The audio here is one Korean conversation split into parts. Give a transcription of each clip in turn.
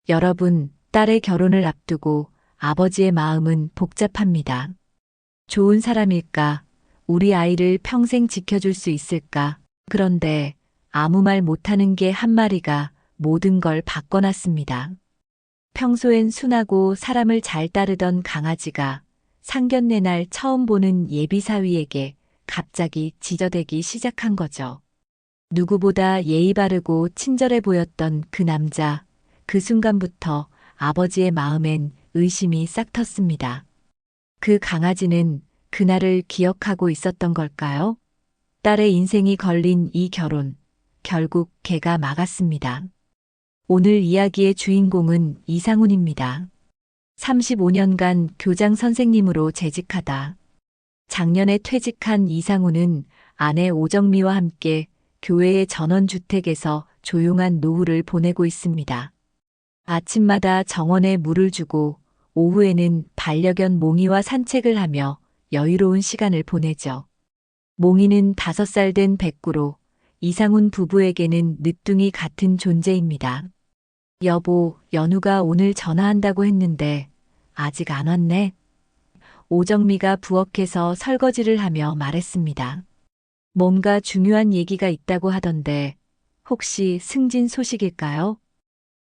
여러분, 딸의 결혼을 앞두고 아버지의 마음은 복잡합니다. 좋은 사람일까? 우리 아이를 평생 지켜줄 수 있을까? 그런데 아무 말 못하는 개 한 마리가 모든 걸 바꿔놨습니다. 평소엔 순하고 사람을 잘 따르던 강아지가 상견례 날 처음 보는 예비사위에게 갑자기 지저대기 시작한 거죠. 누구보다 예의 바르고 친절해 보였던 그 남자, 그 순간부터 아버지의 마음엔 의심이 싹 텄습니다. 그 강아지는 그날을 기억하고 있었던 걸까요? 딸의 인생이 걸린 이 결혼, 결국 개가 막았습니다. 오늘 이야기의 주인공은 이상훈입니다. 35년간 교장 선생님으로 재직하다. 작년에 퇴직한 이상훈은 아내 오정미와 함께 교회의 전원주택에서 조용한 노후를 보내고 있습니다. 아침마다 정원에 물을 주고 오후에는 반려견 몽이와 산책을 하며 여유로운 시간을 보내죠. 몽이는 5살 된 백구로 이상훈 부부에게는 늦둥이 같은 존재입니다. 여보, 연우가 오늘 전화한다고 했는데 아직 안 왔네. 오정미가 부엌에서 설거지를 하며 말했습니다. 뭔가 중요한 얘기가 있다고 하던데 혹시 승진 소식일까요?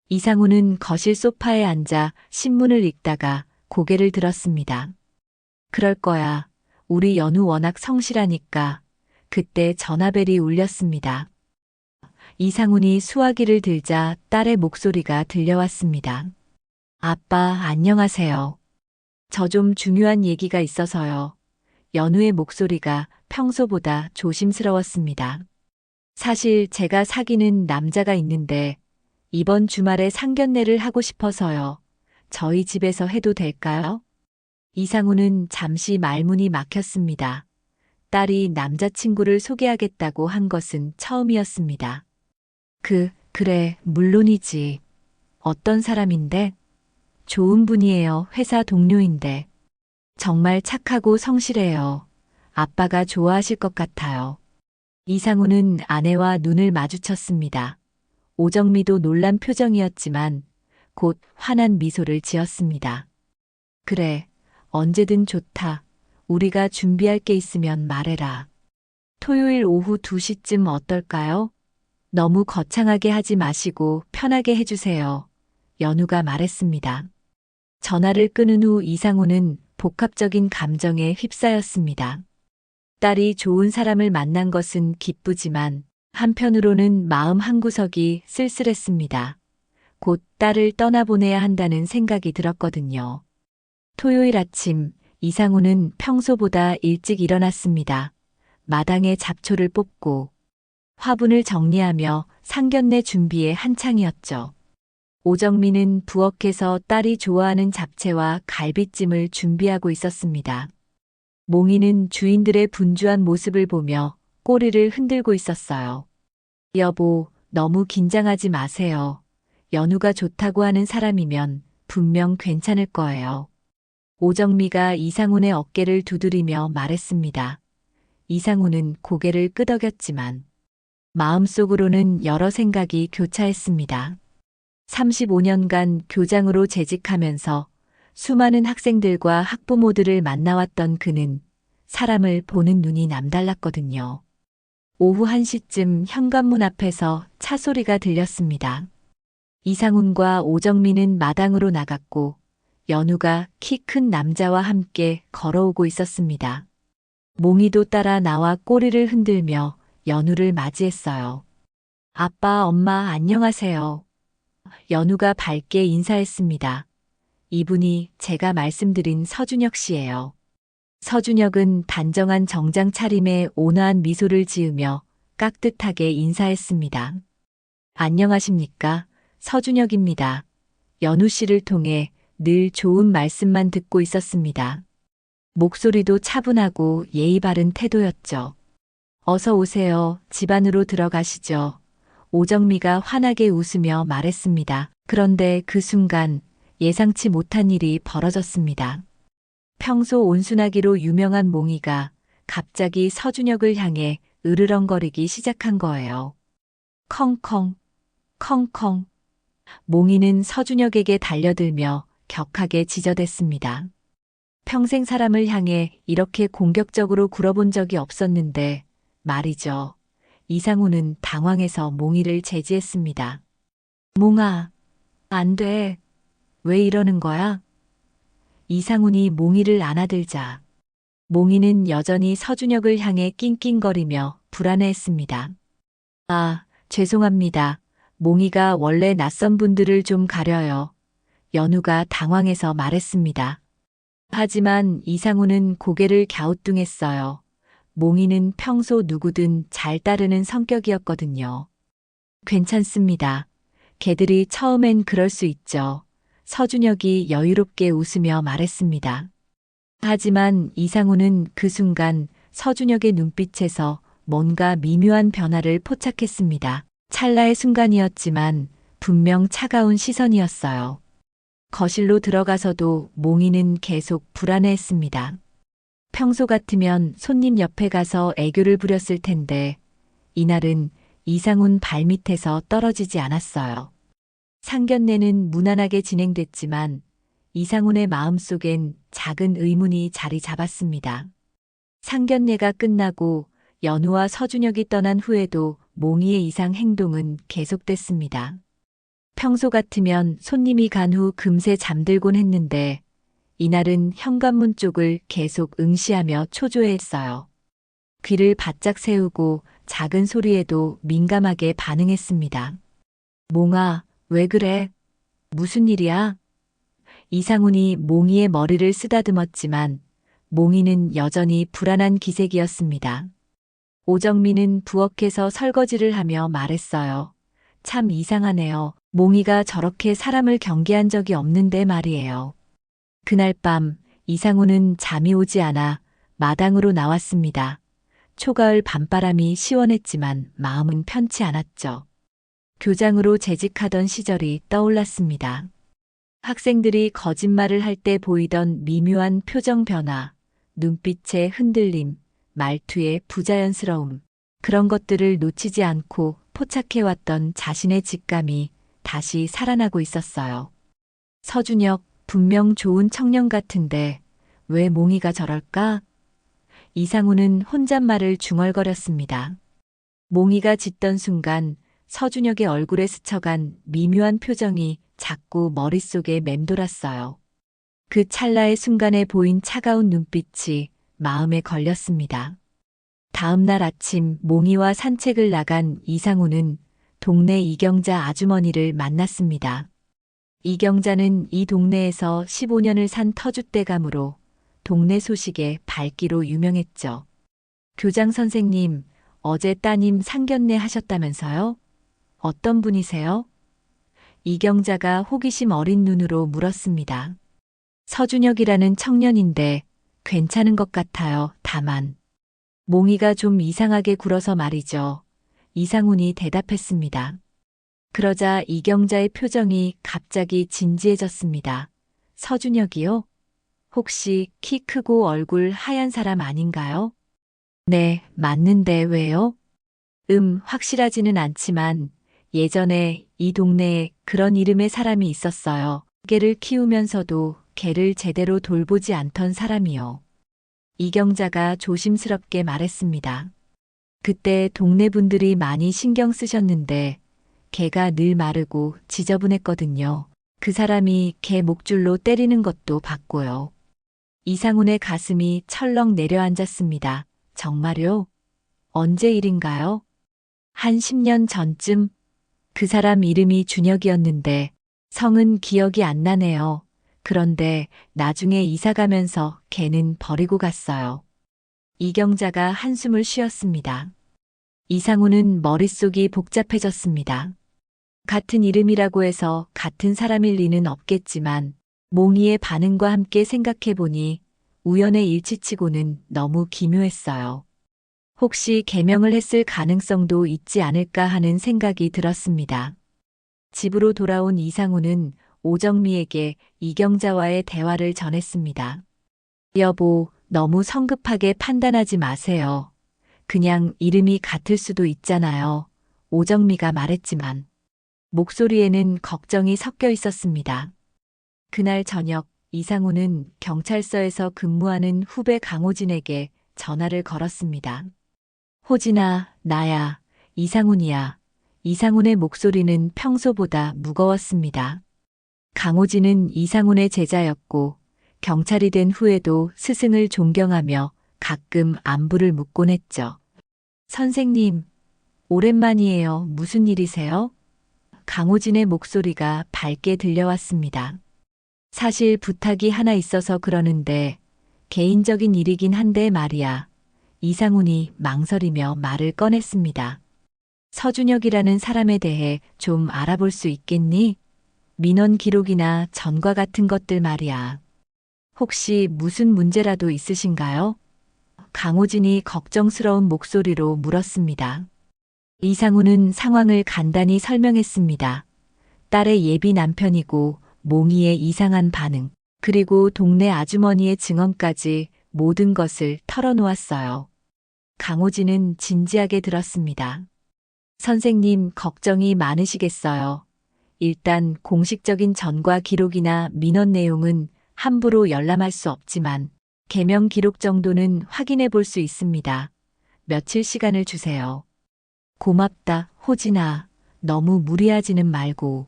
이상훈은 거실 소파에 앉아 신문을 읽다가 고개를 들었습니다. 그럴 거야. 우리 연우 워낙 성실하니까. 그때 전화벨이 울렸습니다. 이상훈이 수화기를 들자 딸의 목소리가 들려왔습니다. 아빠, 안녕하세요. 저 좀 중요한 얘기가 있어서요. 연우의 목소리가 평소보다 조심스러웠습니다. 사실 제가 사귀는 남자가 있는데 이번 주말에 상견례를 하고 싶어서요. 저희 집에서 해도 될까요? 이상훈은 잠시 말문이 막혔습니다. 딸이 남자친구를 소개하겠다고 한 것은 처음이었습니다. 그래, 물론이지. 어떤 사람인데? 좋은 분이에요. 회사 동료인데. 정말 착하고 성실해요. 아빠가 좋아하실 것 같아요. 이상훈은 아내와 눈을 마주쳤습니다. 오정미도 놀란 표정이었지만 곧 환한 미소를 지었습니다. 그래, 언제든 좋다. 우리가 준비할 게 있으면 말해라. 토요일 오후 2시쯤 어떨까요? 너무 거창하게 하지 마시고 편하게 해주세요. 연우가 말했습니다. 전화를 끊은 후 이상훈은 복합적인 감정에 휩싸였습니다. 딸이 좋은 사람을 만난 것은 기쁘지만 한편으로는 마음 한구석이 쓸쓸했습니다. 곧 딸을 떠나보내야 한다는 생각이 들었거든요. 토요일 아침 이상훈은 평소보다 일찍 일어났습니다. 마당에 잡초를 뽑고 화분을 정리하며 상견례 준비에 한창이었죠. 오정미는 부엌에서 딸이 좋아하는 잡채와 갈비찜을 준비하고 있었습니다. 몽이는 주인들의 분주한 모습을 보며 꼬리를 흔들고 있었어요. 여보, 너무 긴장하지 마세요. 연우가 좋다고 하는 사람이면 분명 괜찮을 거예요. 오정미가 이상훈의 어깨를 두드리며 말했습니다. 이상훈은 고개를 끄덕였지만 마음속으로는 여러 생각이 교차했습니다. 35년간 교장으로 재직하면서 수많은 학생들과 학부모들을 만나왔던 그는 사람을 보는 눈이 남달랐거든요. 오후 1시쯤 현관문 앞에서 차 소리가 들렸습니다. 이상훈과 오정미는 마당으로 나갔고 연우가 키 큰 남자와 함께 걸어오고 있었습니다. 몽이도 따라 나와 꼬리를 흔들며 연우를 맞이했어요. 아빠, 엄마, 안녕하세요. 연우가 밝게 인사했습니다. 이분이 제가 말씀드린 서준혁 씨예요. 서준혁은 단정한 정장 차림에 온화한 미소를 지으며 깍듯하게 인사했습니다. 안녕하십니까? 서준혁입니다. 연우 씨를 통해 늘 좋은 말씀만 듣고 있었습니다. 목소리도 차분하고 예의 바른 태도였죠. 어서 오세요. 집 안으로 들어가시죠. 오정미가 환하게 웃으며 말했습니다. 그런데 그 순간 예상치 못한 일이 벌어졌습니다. 평소 온순하기로 유명한 몽이가 갑자기 서준혁을 향해 으르렁거리기 시작한 거예요. 컹컹, 컹컹. 몽이는 서준혁에게 달려들며 격하게 지저댔습니다. 평생 사람을 향해 이렇게 공격적으로 굴어본 적이 없었는데 말이죠. 이상우는 당황해서 몽이를 제지했습니다. 몽아, 안 돼. 왜 이러는 거야? 이상훈이 몽이를 안아들자 몽이는 여전히 서준혁을 향해 낑낑거리며 불안해했습니다. 아, 죄송합니다. 몽이가 원래 낯선 분들을 좀 가려요. 연우가 당황해서 말했습니다. 하지만 이상우는 고개를 갸우뚱했어요. 몽이는 평소 누구든 잘 따르는 성격이었거든요. 괜찮습니다. 걔들이 처음엔 그럴 수 있죠. 서준혁이 여유롭게 웃으며 말했습니다. 하지만 이상우는 그 순간 서준혁의 눈빛에서 뭔가 미묘한 변화를 포착했습니다. 찰나의 순간이었지만 분명 차가운 시선이었어요. 거실로 들어가서도 몽이는 계속 불안해했습니다. 평소 같으면 손님 옆에 가서 애교를 부렸을 텐데 이날은 이상훈 발밑에서 떨어지지 않았어요. 상견례는 무난하게 진행됐지만 이상훈의 마음속엔 작은 의문이 자리 잡았습니다. 상견례가 끝나고 연우와 서준혁이 떠난 후에도 몽이의 이상 행동은 계속됐습니다. 평소 같으면 손님이 간 후 금세 잠들곤 했는데 이날은 현관문 쪽을 계속 응시하며 초조해했어요. 귀를 바짝 세우고 작은 소리에도 민감하게 반응했습니다. 몽아, 왜 그래? 무슨 일이야? 이상훈이 몽이의 머리를 쓰다듬었지만 몽이는 여전히 불안한 기색이었습니다. 오정민은 부엌에서 설거지를 하며 말했어요. 참 이상하네요. 몽이가 저렇게 사람을 경계한 적이 없는데 말이에요. 그날 밤 이상훈은 잠이 오지 않아 마당으로 나왔습니다. 초가을 밤바람이 시원했지만 마음은 편치 않았죠. 교장으로 재직하던 시절이 떠올랐습니다. 학생들이 거짓말을 할 때 보이던 미묘한 표정 변화, 눈빛의 흔들림, 말투의 부자연스러움, 그런 것들을 놓치지 않고 포착해왔던 자신의 직감이 다시 살아나고 있었어요. 서준혁, 분명 좋은 청년 같은데 왜 몽이가 저럴까? 이상우는 혼잣말을 중얼거렸습니다. 몽이가 짖던 순간 서준혁의 얼굴에 스쳐간 미묘한 표정이 자꾸 머릿속에 맴돌았어요. 그 찰나의 순간에 보인 차가운 눈빛이 마음에 걸렸습니다. 다음 날 아침 몽이와 산책을 나간 이상우는 동네 이경자 아주머니를 만났습니다. 이경자는 이 동네에서 15년을 산 터줏대감으로 동네 소식에 밝기로 유명했죠. 교장 선생님, 어제 따님 상견례 하셨다면서요? 어떤 분이세요? 이경자가 호기심 어린 눈으로 물었습니다. 서준혁이라는 청년인데 괜찮은 것 같아요. 다만 몽이가 좀 이상하게 굴어서 말이죠. 이상훈이 대답했습니다. 그러자 이경자의 표정이 갑자기 진지해졌습니다. 서준혁이요? 혹시 키 크고 얼굴 하얀 사람 아닌가요? 네, 맞는데 왜요? 확실하지는 않지만 예전에 이 동네에 그런 이름의 사람이 있었어요. 개를 키우면서도 개를 제대로 돌보지 않던 사람이요. 이경자가 조심스럽게 말했습니다. 그때 동네 분들이 많이 신경 쓰셨는데 개가 늘 마르고 지저분했거든요. 그 사람이 개 목줄로 때리는 것도 봤고요. 이상훈의 가슴이 철렁 내려앉았습니다. 정말요? 언제 일인가요? 한 10년 전쯤? 그 사람 이름이 준혁이었는데 성은 기억이 안 나네요. 그런데 나중에 이사 가면서 걔는 버리고 갔어요. 이경자가 한숨을 쉬었습니다. 이상우는 머릿속이 복잡해졌습니다. 같은 이름이라고 해서 같은 사람일 리는 없겠지만 몽이의 반응과 함께 생각해보니 우연의 일치치고는 너무 기묘했어요. 혹시 개명을 했을 가능성도 있지 않을까 하는 생각이 들었습니다. 집으로 돌아온 이상우는 오정미에게 이경자와의 대화를 전했습니다. 여보, 너무 성급하게 판단하지 마세요. 그냥 이름이 같을 수도 있잖아요. 오정미가 말했지만. 목소리에는 걱정이 섞여 있었습니다. 그날 저녁 이상우는 경찰서에서 근무하는 후배 강호진에게 전화를 걸었습니다. 호진아, 나야. 이상훈이야. 이상훈의 목소리는 평소보다 무거웠습니다. 강호진은 이상훈의 제자였고 경찰이 된 후에도 스승을 존경하며 가끔 안부를 묻곤 했죠. 선생님, 오랜만이에요. 무슨 일이세요? 강호진의 목소리가 밝게 들려왔습니다. 사실 부탁이 하나 있어서 그러는데 개인적인 일이긴 한데 말이야. 이상훈이 망설이며 말을 꺼냈습니다. 서준혁이라는 사람에 대해 좀 알아볼 수 있겠니? 민원 기록이나 전과 같은 것들 말이야. 혹시 무슨 문제라도 있으신가요? 강호진이 걱정스러운 목소리로 물었습니다. 이상훈은 상황을 간단히 설명했습니다. 딸의 예비 남편이고 몽이의 이상한 반응, 그리고 동네 아주머니의 증언까지 모든 것을 털어놓았어요. 강호진은 진지하게 들었습니다. 선생님, 걱정이 많으시겠어요. 일단 공식적인 전과 기록이나 민원 내용은 함부로 열람할 수 없지만 개명 기록 정도는 확인해 볼 수 있습니다. 며칠 시간을 주세요. 고맙다, 호진아. 너무 무리하지는 말고.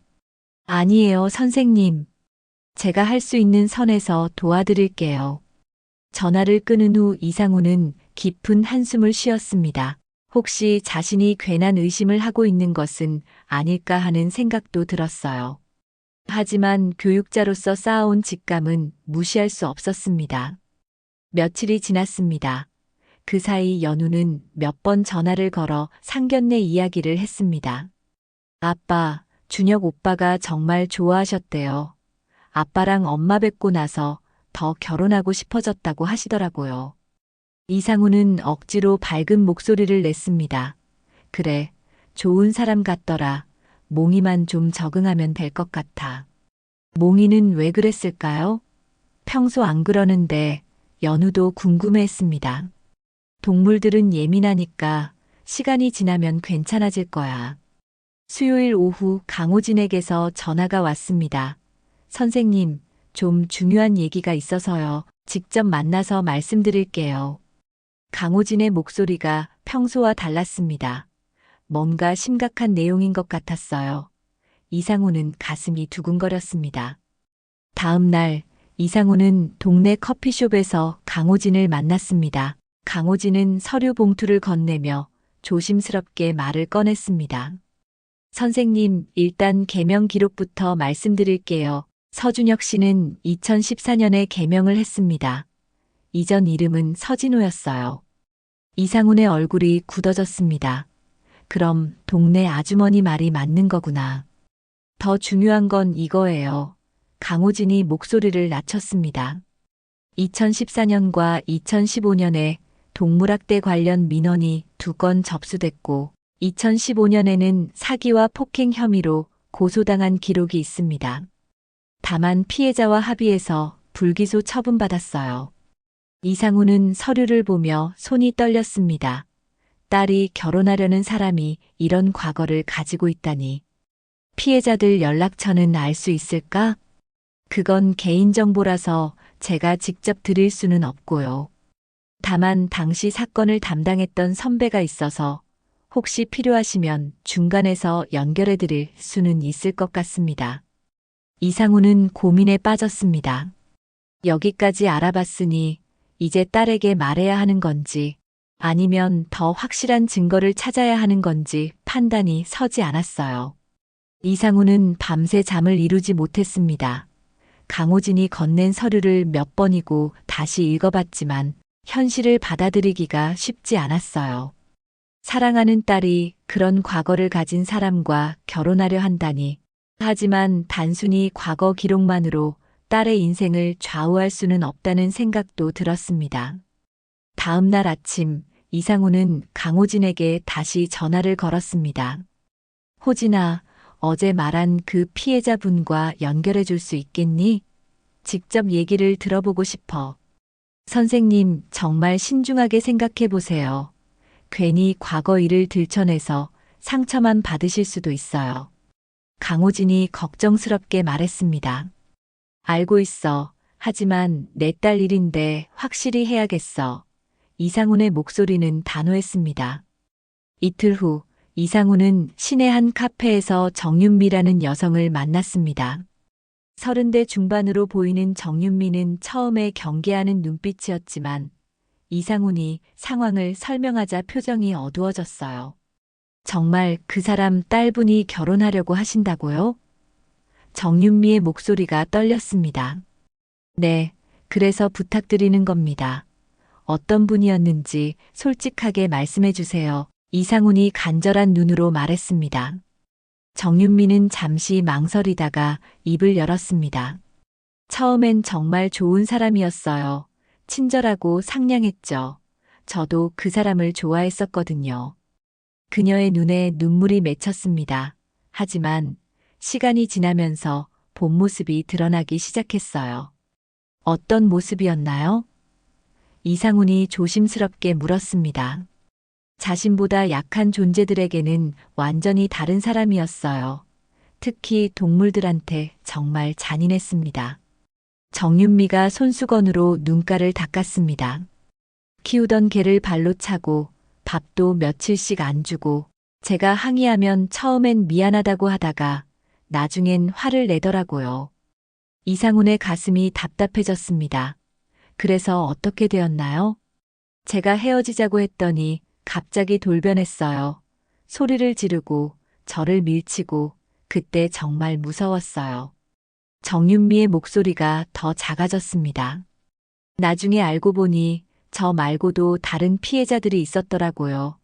아니에요, 선생님. 제가 할 수 있는 선에서 도와드릴게요. 전화를 끊은 후 이상우는 깊은 한숨을 쉬었습니다. 혹시 자신이 괜한 의심을 하고 있는 것은 아닐까 하는 생각도 들었어요. 하지만 교육자로서 쌓아온 직감은 무시할 수 없었습니다. 며칠이 지났습니다. 그 사이 연우는 몇 번 전화를 걸어 상견례 이야기를 했습니다. 아빠, 준혁 오빠가 정말 좋아하셨대요. 아빠랑 엄마 뵙고 나서 더 결혼하고 싶어졌다고 하시더라고요. 이상우는 억지로 밝은 목소리를 냈습니다. 그래, 좋은 사람 같더라. 몽이만 좀 적응하면 될 것 같아. 몽이는 왜 그랬을까요? 평소 안 그러는데 연우도 궁금해했습니다. 동물들은 예민하니까 시간이 지나면 괜찮아질 거야. 수요일 오후 강호진에게서 전화가 왔습니다. 선생님, 좀 중요한 얘기가 있어서요. 직접 만나서 말씀드릴게요. 강호진의 목소리가 평소와 달랐습니다. 뭔가 심각한 내용인 것 같았어요. 이상우는 가슴이 두근거렸습니다. 다음 날 이상우는 동네 커피숍에서 강호진을 만났습니다. 강호진은 서류 봉투를 건네며 조심스럽게 말을 꺼냈습니다. 선생님, 일단 개명 기록부터 말씀드릴게요. 서준혁 씨는 2014년에 개명을 했습니다. 이전 이름은 서진호였어요. 이상훈의 얼굴이 굳어졌습니다. 그럼 동네 아주머니 말이 맞는 거구나. 더 중요한 건 이거예요. 강호진이 목소리를 낮췄습니다. 2014년과 2015년에 동물학대 관련 민원이 2건 접수됐고 2015년에는 사기와 폭행 혐의로 고소당한 기록이 있습니다. 다만 피해자와 합의해서 불기소 처분받았어요. 이상우는 서류를 보며 손이 떨렸습니다. 딸이 결혼하려는 사람이 이런 과거를 가지고 있다니. 피해자들 연락처는 알 수 있을까? 그건 개인정보라서 제가 직접 드릴 수는 없고요. 다만 당시 사건을 담당했던 선배가 있어서 혹시 필요하시면 중간에서 연결해 드릴 수는 있을 것 같습니다. 이상우는 고민에 빠졌습니다. 여기까지 알아봤으니 이제 딸에게 말해야 하는 건지 아니면 더 확실한 증거를 찾아야 하는 건지 판단이 서지 않았어요. 이상우는 밤새 잠을 이루지 못했습니다. 강호진이 건넨 서류를 몇 번이고 다시 읽어봤지만 현실을 받아들이기가 쉽지 않았어요. 사랑하는 딸이 그런 과거를 가진 사람과 결혼하려 한다니. 하지만 단순히 과거 기록만으로 딸의 인생을 좌우할 수는 없다는 생각도 들었습니다. 다음 날 아침 이상우는 강호진에게 다시 전화를 걸었습니다. 호진아, 어제 말한 그 피해자분과 연결해 줄 수 있겠니? 직접 얘기를 들어보고 싶어. 선생님, 정말 신중하게 생각해 보세요. 괜히 과거 일을 들춰내서 상처만 받으실 수도 있어요. 강호진이 걱정스럽게 말했습니다. 알고 있어. 하지만 내 딸 일인데 확실히 해야겠어. 이상훈의 목소리는 단호했습니다. 이틀 후 이상훈은 시내 한 카페에서 정윤미라는 여성을 만났습니다. 30대 중반으로 보이는 정윤미는 처음에 경계하는 눈빛이었지만 이상훈이 상황을 설명하자 표정이 어두워졌어요. 정말 그 사람 딸분이 결혼하려고 하신다고요? 정윤미의 목소리가 떨렸습니다. 네, 그래서 부탁드리는 겁니다. 어떤 분이었는지 솔직하게 말씀해 주세요. 이상훈이 간절한 눈으로 말했습니다. 정윤미는 잠시 망설이다가 입을 열었습니다. 처음엔 정말 좋은 사람이었어요. 친절하고 상냥했죠. 저도 그 사람을 좋아했었거든요. 그녀의 눈에 눈물이 맺혔습니다. 하지만 시간이 지나면서 본 모습이 드러나기 시작했어요. 어떤 모습이었나요? 이상훈이 조심스럽게 물었습니다. 자신보다 약한 존재들에게는 완전히 다른 사람이었어요. 특히 동물들한테 정말 잔인했습니다. 정윤미가 손수건으로 눈가를 닦았습니다. 키우던 개를 발로 차고 밥도 며칠씩 안 주고 제가 항의하면 처음엔 미안하다고 하다가 나중엔 화를 내더라고요. 이상훈의 가슴이 답답해졌습니다. 그래서 어떻게 되었나요? 제가 헤어지자고 했더니 갑자기 돌변했어요. 소리를 지르고 저를 밀치고 그때 정말 무서웠어요. 정윤미의 목소리가 더 작아졌습니다. 나중에 알고 보니 저 말고도 다른 피해자들이 있었더라고요.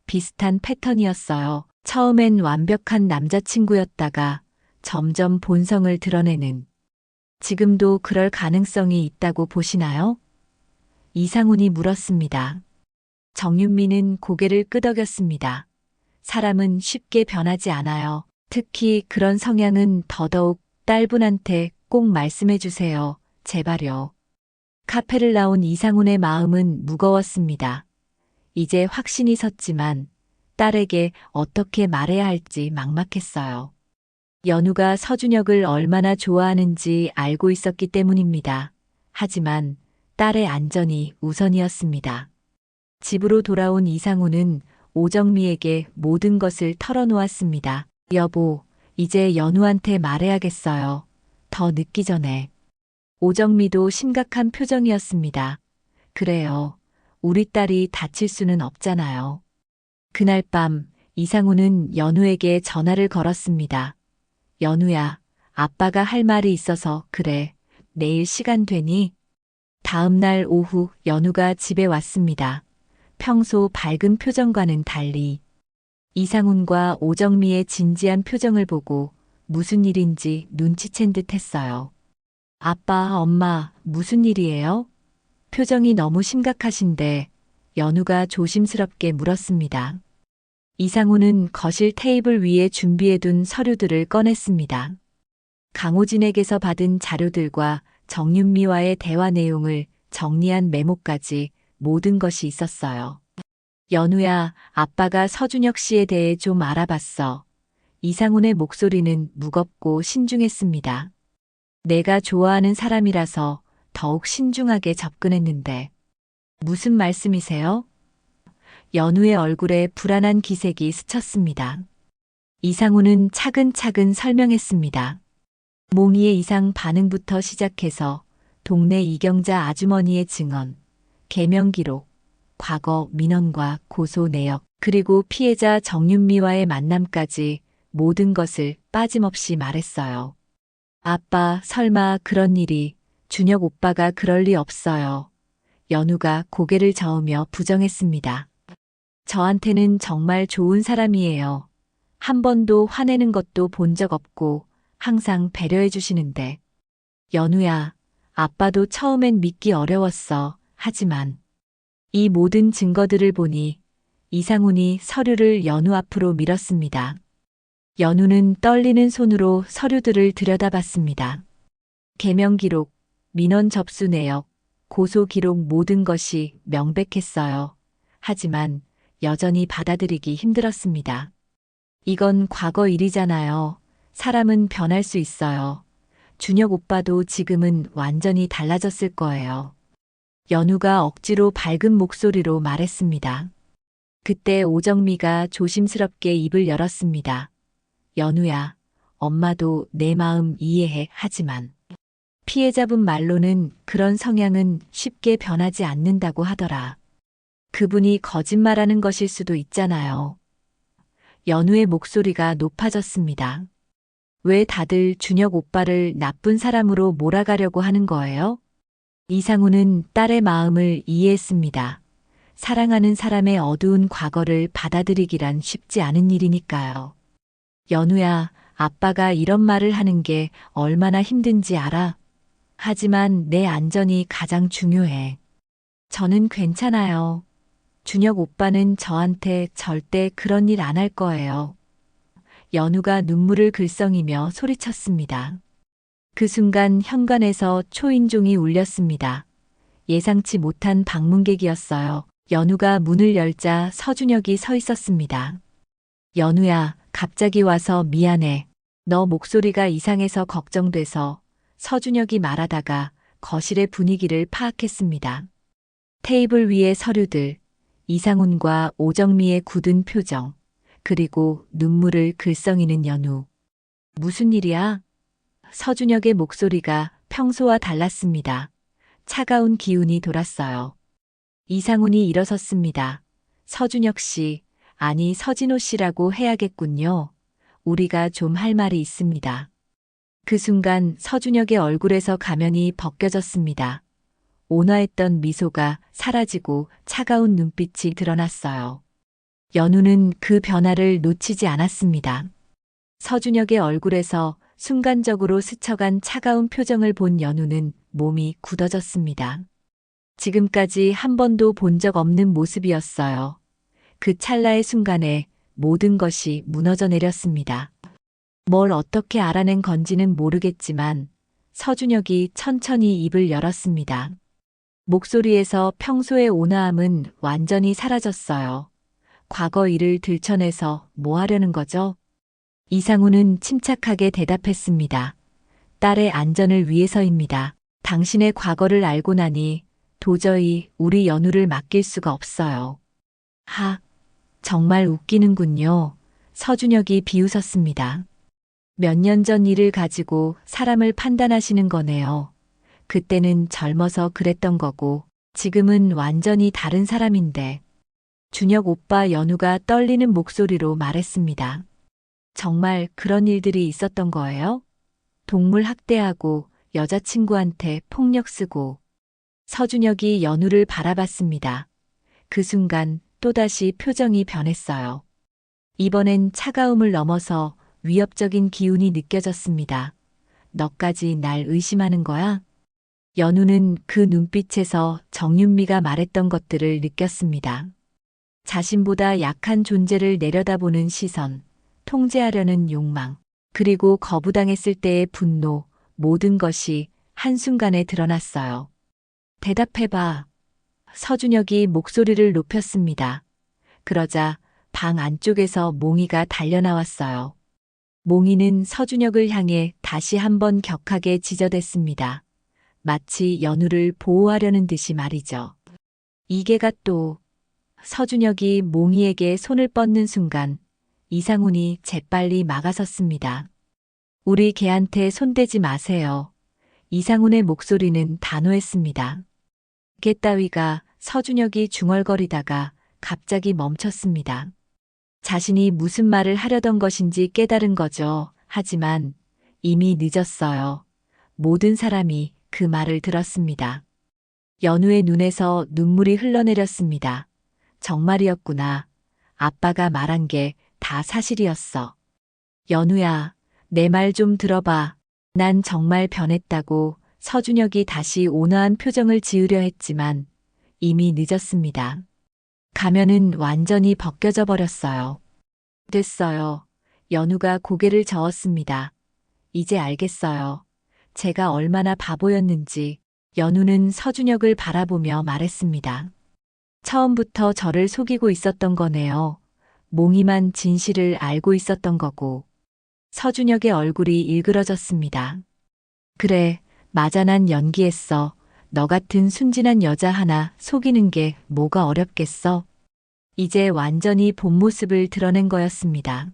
비슷한 패턴이었어요. 처음엔 완벽한 남자친구였다가 점점 본성을 드러내는. 지금도 그럴 가능성이 있다고 보시나요? 이상훈이 물었습니다. 정윤미는 고개를 끄덕였습니다. 사람은 쉽게 변하지 않아요. 특히 그런 성향은 더더욱 딸분한테 꼭 말씀해 주세요. 제발요. 카페를 나온 이상훈의 마음은 무거웠습니다. 이제 확신이 섰지만 딸에게 어떻게 말해야 할지 막막했어요. 연우가 서준혁을 얼마나 좋아하는지 알고 있었기 때문입니다. 하지만 딸의 안전이 우선이었습니다. 집으로 돌아온 이상훈은 오정미에게 모든 것을 털어놓았습니다. 여보, 이제 연우한테 말해야겠어요. 더 늦기 전에. 오정미도 심각한 표정이었습니다. 그래요. 우리 딸이 다칠 수는 없잖아요. 그날 밤 이상훈은 연우에게 전화를 걸었습니다. 연우야, 아빠가 할 말이 있어서 그래. 내일 시간 되니? 다음 날 오후 연우가 집에 왔습니다. 평소 밝은 표정과는 달리 이상훈과 오정미의 진지한 표정을 보고 무슨 일인지 눈치챈 듯 했어요. 아빠, 엄마, 무슨 일이에요? 표정이 너무 심각하신데 연우가 조심스럽게 물었습니다. 이상훈은 거실 테이블 위에 준비해둔 서류들을 꺼냈습니다. 강호진에게서 받은 자료들과 정윤미와의 대화 내용을 정리한 메모까지 모든 것이 있었어요. 연우야, 아빠가 서준혁 씨에 대해 좀 알아봤어. 이상훈의 목소리는 무겁고 신중했습니다. 내가 좋아하는 사람이라서 더욱 신중하게 접근했는데. 무슨 말씀이세요? 연우의 얼굴에 불안한 기색이 스쳤습니다. 이상훈은 차근차근 설명했습니다. 몽이의 이상 반응부터 시작해서 동네 이경자 아주머니의 증언, 개명 기록, 과거 민원과 고소 내역, 그리고 피해자 정윤미와의 만남까지 모든 것을 빠짐없이 말했어요. 아빠, 설마 그런 일이, 준혁 오빠가 그럴 리 없어요. 연우가 고개를 저으며 부정했습니다. 저한테는 정말 좋은 사람이에요. 한 번도 화내는 것도 본 적 없고 항상 배려해 주시는데. 연우야, 아빠도 처음엔 믿기 어려웠어. 하지만 이 모든 증거들을 보니 이상훈이 서류를 연우 앞으로 밀었습니다. 연우는 떨리는 손으로 서류들을 들여다봤습니다. 개명 기록, 민원 접수 내역, 고소 기록 모든 것이 명백했어요. 하지만 여전히 받아들이기 힘들었습니다. 이건 과거 일이잖아요. 사람은 변할 수 있어요. 준혁 오빠도 지금은 완전히 달라졌을 거예요. 연우가 억지로 밝은 목소리로 말했습니다. 그때 오정미가 조심스럽게 입을 열었습니다. 연우야, 엄마도 내 마음 이해해. 하지만 피해자분 말로는 그런 성향은 쉽게 변하지 않는다고 하더라. 그분이 거짓말하는 것일 수도 있잖아요. 연우의 목소리가 높아졌습니다. 왜 다들 준혁 오빠를 나쁜 사람으로 몰아가려고 하는 거예요? 이상우는 딸의 마음을 이해했습니다. 사랑하는 사람의 어두운 과거를 받아들이기란 쉽지 않은 일이니까요. 연우야, 아빠가 이런 말을 하는 게 얼마나 힘든지 알아? 하지만 내 안전이 가장 중요해. 저는 괜찮아요. 준혁 오빠는 저한테 절대 그런 일 안 할 거예요. 연우가 눈물을 글썽이며 소리쳤습니다. 그 순간 현관에서 초인종이 울렸습니다. 예상치 못한 방문객이었어요. 연우가 문을 열자 서준혁이 서 있었습니다. 연우야, 갑자기 와서 미안해. 너 목소리가 이상해서 걱정돼서. 서준혁이 말하다가 거실의 분위기를 파악했습니다. 테이블 위에 서류들, 이상훈과 오정미의 굳은 표정, 그리고 눈물을 글썽이는 연우. 무슨 일이야? 서준혁의 목소리가 평소와 달랐습니다. 차가운 기운이 돌았어요. 이상훈이 일어섰습니다. 서준혁 씨, 아니 서진호 씨라고 해야겠군요. 우리가 좀 할 말이 있습니다. 그 순간 서준혁의 얼굴에서 가면이 벗겨졌습니다. 온화했던 미소가 사라지고 차가운 눈빛이 드러났어요. 연우는 그 변화를 놓치지 않았습니다. 서준혁의 얼굴에서 순간적으로 스쳐간 차가운 표정을 본 연우는 몸이 굳어졌습니다. 지금까지 한 번도 본 적 없는 모습이었어요. 그 찰나의 순간에 모든 것이 무너져 내렸습니다. 뭘 어떻게 알아낸 건지는 모르겠지만 서준혁이 천천히 입을 열었습니다. 목소리에서 평소의 온화함은 완전히 사라졌어요. 과거 일을 들춰내서 뭐 하려는 거죠? 이상우는 침착하게 대답했습니다. 딸의 안전을 위해서입니다. 당신의 과거를 알고 나니 도저히 우리 연우를 맡길 수가 없어요. 정말 웃기는군요. 서준혁이 비웃었습니다. 몇 년 전 일을 가지고 사람을 판단하시는 거네요. 그때는 젊어서 그랬던 거고 지금은 완전히 다른 사람인데. 준혁 오빠 연우가 떨리는 목소리로 말했습니다. 정말 그런 일들이 있었던 거예요? 동물 학대하고 여자친구한테 폭력 쓰고. 서준혁이 연우를 바라봤습니다. 그 순간 또다시 표정이 변했어요. 이번엔 차가움을 넘어서 위협적인 기운이 느껴졌습니다. 너까지 날 의심하는 거야? 연우는 그 눈빛에서 정윤미가 말했던 것들을 느꼈습니다. 자신보다 약한 존재를 내려다보는 시선, 통제하려는 욕망, 그리고 거부당했을 때의 분노, 모든 것이 한순간에 드러났어요. 대답해봐. 서준혁이 목소리를 높였습니다. 그러자 방 안쪽에서 몽이가 달려나왔어요. 몽이는 서준혁을 향해 다시 한번 격하게 지저댔습니다. 마치 연우를 보호하려는 듯이 말이죠. 이게가 또. 서준혁이 몽이에게 손을 뻗는 순간 이상훈이 재빨리 막아섰습니다. 우리 걔한테 손대지 마세요. 이상훈의 목소리는 단호했습니다. 걔 따위가. 서준혁이 중얼거리다가 갑자기 멈췄습니다. 자신이 무슨 말을 하려던 것인지 깨달은 거죠. 하지만 이미 늦었어요. 모든 사람이 그 말을 들었습니다. 연우의 눈에서 눈물이 흘러내렸습니다. 정말이었구나. 아빠가 말한 게 다 사실이었어. 연우야, 내 말 좀 들어봐. 난 정말 변했다고. 서준혁이 다시 온화한 표정을 지으려 했지만 이미 늦었습니다. 가면은 완전히 벗겨져 버렸어요. 됐어요. 연우가 고개를 저었습니다. 이제 알겠어요. 제가 얼마나 바보였는지. 연우는 서준혁을 바라보며 말했습니다. 처음부터 저를 속이고 있었던 거네요. 몽이만 진실을 알고 있었던 거고. 서준혁의 얼굴이 일그러졌습니다. 그래, 맞아, 난 연기했어. 너 같은 순진한 여자 하나 속이는 게 뭐가 어렵겠어? 이제 완전히 본 모습을 드러낸 거였습니다.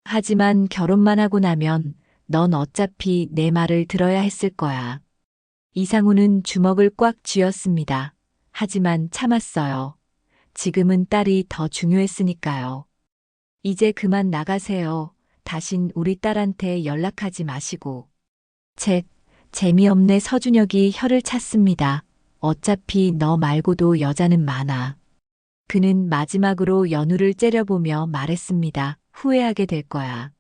하지만 결혼만 하고 나면 넌 어차피 내 말을 들어야 했을 거야. 이상우는 주먹을 꽉 쥐었습니다. 하지만 참았어요. 지금은 딸이 더 중요했으니까요. 이제 그만 나가세요. 다신 우리 딸한테 연락하지 마시고. 재미없네. 서준혁이 혀를 찼습니다. 어차피 너 말고도 여자는 많아. 그는 마지막으로 연우를 째려보며 말했습니다. 후회하게 될 거야.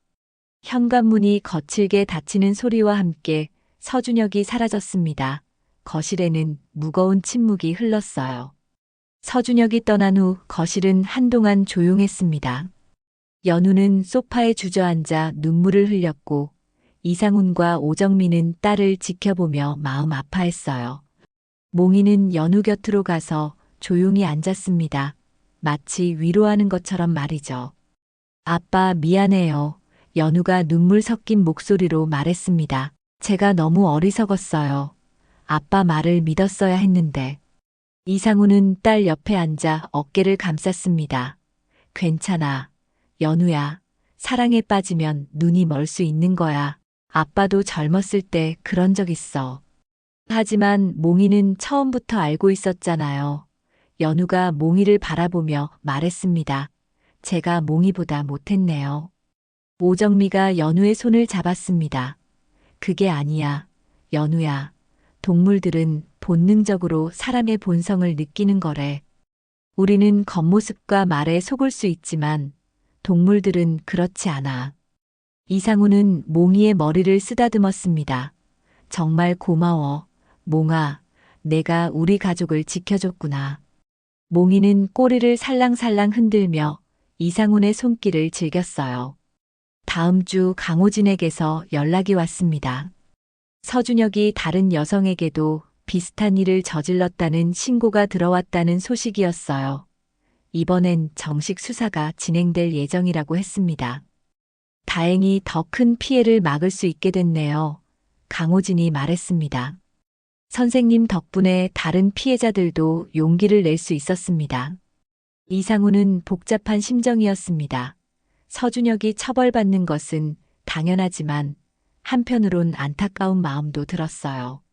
현관문이 거칠게 닫히는 소리와 함께 서준혁이 사라졌습니다. 거실에는 무거운 침묵이 흘렀어요. 서준혁이 떠난 후 거실은 한동안 조용했습니다. 연우는 소파에 주저앉아 눈물을 흘렸고 이상훈과 오정민은 딸을 지켜보며 마음 아파했어요. 몽이는 연우 곁으로 가서 조용히 앉았습니다. 마치 위로하는 것처럼 말이죠. 아빠, 미안해요. 연우가 눈물 섞인 목소리로 말했습니다. 제가 너무 어리석었어요. 아빠 말을 믿었어야 했는데. 이상훈은 딸 옆에 앉아 어깨를 감쌌습니다. 괜찮아. 연우야. 사랑에 빠지면 눈이 멀 수 있는 거야. 아빠도 젊었을 때 그런 적 있어. 하지만 몽이는 처음부터 알고 있었잖아요. 연우가 몽이를 바라보며 말했습니다. 제가 몽이보다 못했네요. 오정미가 연우의 손을 잡았습니다. 그게 아니야. 연우야. 동물들은 본능적으로 사람의 본성을 느끼는 거래. 우리는 겉모습과 말에 속을 수 있지만 동물들은 그렇지 않아. 이상우는 몽이의 머리를 쓰다듬었습니다. 정말 고마워. 몽아, 내가 우리 가족을 지켜줬구나. 몽이는 꼬리를 살랑살랑 흔들며 이상훈의 손길을 즐겼어요. 다음 주 강호진에게서 연락이 왔습니다. 서준혁이 다른 여성에게도 비슷한 일을 저질렀다는 신고가 들어왔다는 소식이었어요. 이번엔 정식 수사가 진행될 예정이라고 했습니다. 다행히 더 큰 피해를 막을 수 있게 됐네요. 강호진이 말했습니다. 선생님 덕분에 다른 피해자들도 용기를 낼 수 있었습니다. 이상우는 복잡한 심정이었습니다. 서준혁이 처벌받는 것은 당연하지만 한편으론 안타까운 마음도 들었어요.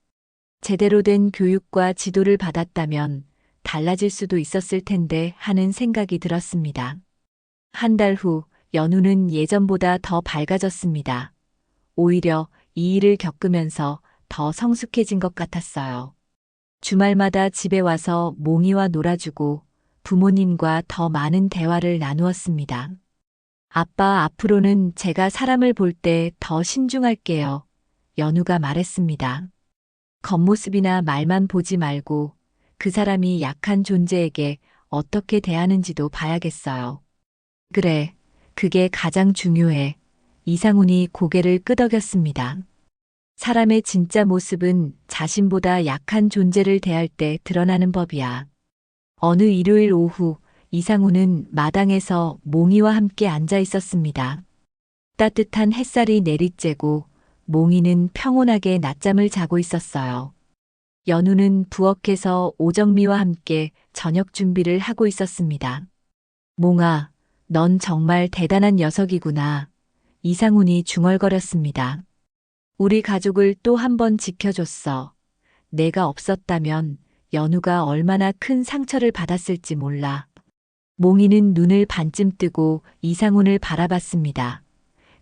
제대로 된 교육과 지도를 받았다면 달라질 수도 있었을 텐데 하는 생각이 들었습니다. 한 달 후 연우는 예전보다 더 밝아졌습니다. 오히려 이 일을 겪으면서 더 성숙해진 것 같았어요. 주말마다 집에 와서 몽이와 놀아주고 부모님과 더 많은 대화를 나누었습니다. 아빠, 앞으로는 제가 사람을 볼 때 더 신중할게요. 연우가 말했습니다. 겉모습이나 말만 보지 말고 그 사람이 약한 존재에게 어떻게 대하는지도 봐야겠어요. 그래, 그게 가장 중요해. 이상훈이 고개를 끄덕였습니다. 사람의 진짜 모습은 자신보다 약한 존재를 대할 때 드러나는 법이야. 어느 일요일 오후 이상훈은 마당에서 몽이와 함께 앉아 있었습니다. 따뜻한 햇살이 내리쬐고 몽이는 평온하게 낮잠을 자고 있었어요. 연우는 부엌에서 오정미와 함께 저녁 준비를 하고 있었습니다. 몽아, 넌 정말 대단한 녀석이구나. 이상훈이 중얼거렸습니다. 우리 가족을 또 한 번 지켜줬어. 내가 없었다면 연우가 얼마나 큰 상처를 받았을지 몰라. 몽이는 눈을 반쯤 뜨고 이상훈을 바라봤습니다.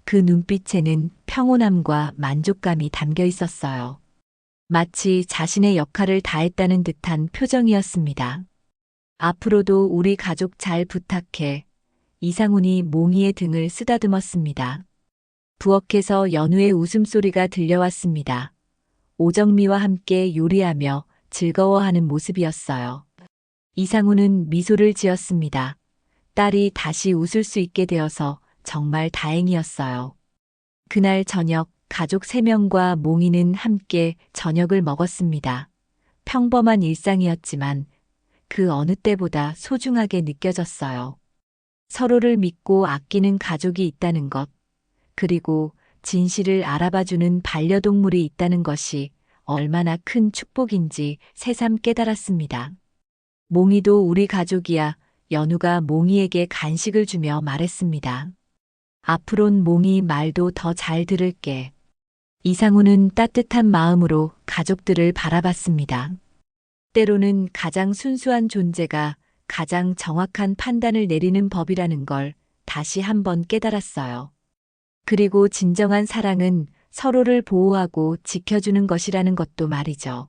그 눈빛에는 평온함과 만족감이 담겨 있었어요. 마치 자신의 역할을 다했다는 듯한 표정이었습니다. 앞으로도 우리 가족 잘 부탁해. 이상훈이 몽이의 등을 쓰다듬었습니다. 부엌에서 연우의 웃음소리가 들려왔습니다. 오정미와 함께 요리하며 즐거워하는 모습이었어요. 이상훈은 미소를 지었습니다. 딸이 다시 웃을 수 있게 되어서 정말 다행이었어요. 그날 저녁 가족 3명과 몽이는 함께 저녁을 먹었습니다. 평범한 일상이었지만 그 어느 때보다 소중하게 느껴졌어요. 서로를 믿고 아끼는 가족이 있다는 것, 그리고 진실을 알아봐주는 반려동물이 있다는 것이 얼마나 큰 축복인지 새삼 깨달았습니다. 몽이도 우리 가족이야. 연우가 몽이에게 간식을 주며 말했습니다. 앞으론 몽이 말도 더 잘 들을게. 이상우는 따뜻한 마음으로 가족들을 바라봤습니다. 때로는 가장 순수한 존재가 가장 정확한 판단을 내리는 법이라는 걸 다시 한번 깨달았어요. 그리고 진정한 사랑은 서로를 보호하고 지켜주는 것이라는 것도 말이죠.